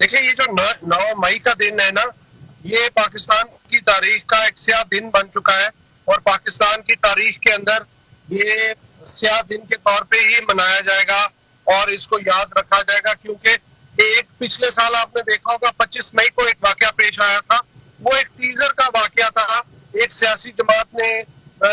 देखिए ये जो 9 मई का दिन है ना, ये पाकिस्तान की तारीख का एक स्याह दिन बन चुका है और पाकिस्तान की तारीख के अंदर ये स्याह दिन के तौर पे ही मनाया जाएगा और इसको याद रखा जाएगा, क्योंकि एक पिछले साल आपने देखा होगा 25 मई को एक वाकया पेश आया था। वो एक टीजर का वाकया था। एक सियासी जमात ने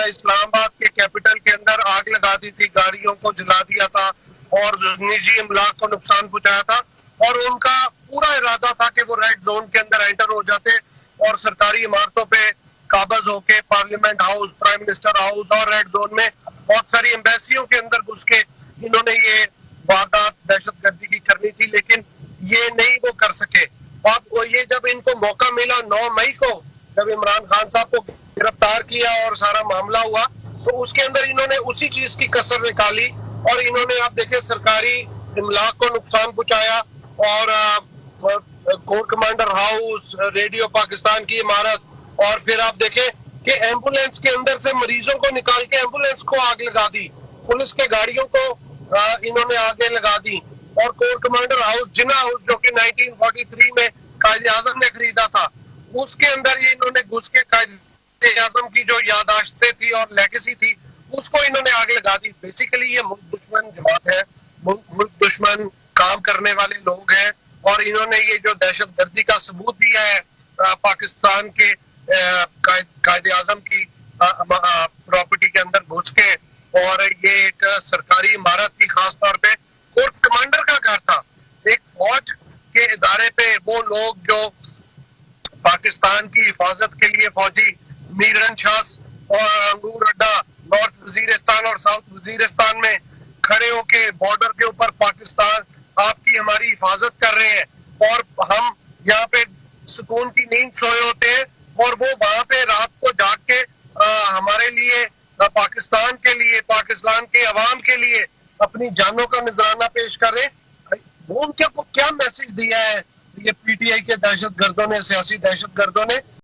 इस्लामाबाद के कैपिटल के अंदर आग लगा दी थी, गाड़ियों को जला दिया था और निजी अमलाक को नुकसान पहुंचाया था। और उनका पूरा इरादा था कि वो रेड जोन के अंदर एंटर हो जाते और सरकारी इमारतों पे काबज होके parliament house, prime minister house और रेड जोन में बहुत सारी एम्बेसियों के अंदर घुस के इन्होंने ये वारदात दहशतगर्दी की करनी थी, लेकिन ये नहीं वो कर सके। और वो ये जब इनको मौका मिला 9 मई को, जब इमरान खान साहब को गिरफ्तार किया और सारा मामला हुआ, तो उसके अंदर इन्होंने उसी चीज की कसर निकाली और इन्होंने आप देखे सरकारी इमलाक को नुकसान पहुंचाया और core commander house, radio Pakistan की इमारत, और फिर आप देखें कि एम्बुलेंस के अंदर से मरीजों को निकाल के एम्बुलेंस को आग लगा दी, पुलिस के गाड़ियों को इन्होंने आगे लगा दी। और कोर कमांडर हाउस, जिना हाउस, जो कि 1943 में कायदे आजम ने खरीदा था, उसके अंदर ये इन्होंने घुस के कायदे आजम की जो यादाश्तें थी और लेगेसी थी उसको इन्होंने आगे लगा दी। बेसिकली ये मुल्क दुश्मन जमात है, मुल्क दुश्मन काम करने वाले लोग हैं और इन्होंने ये जो दहशतगर्दी का सबूत दिया है पाकिस्तान के कायदे आजम की प्रॉपर्टी के अंदर घुस के, और ये एक सरकारी इमारत थी, खास तौर पे कोर कमांडर का घर था, एक फौज के इदारे पे वो लोग जो पाकिस्तान की हिफाजत के लिए फौजी मीरन शाह और अंगूर अड्डा नॉर्थ वजीरिस्तान और साउथ वजीरिस्तान में खड़े होके बॉर्डर के ऊपर पाकिस्तान आपकी हमारी हिफाजत कर रहे हैं और हम यहाँ पे सुकून की नींद सोए होते हैं और वो वहां पे रात को जाग के हमारे लिए, पाकिस्तान के लिए, पाकिस्तान के अवाम के लिए अपनी जानों का नजराना पेश कर रहे हैं। वो उनके को क्या मैसेज दिया है ये पीटीआई के दहशतगर्दों ने, सियासी दहशतगर्दों ने?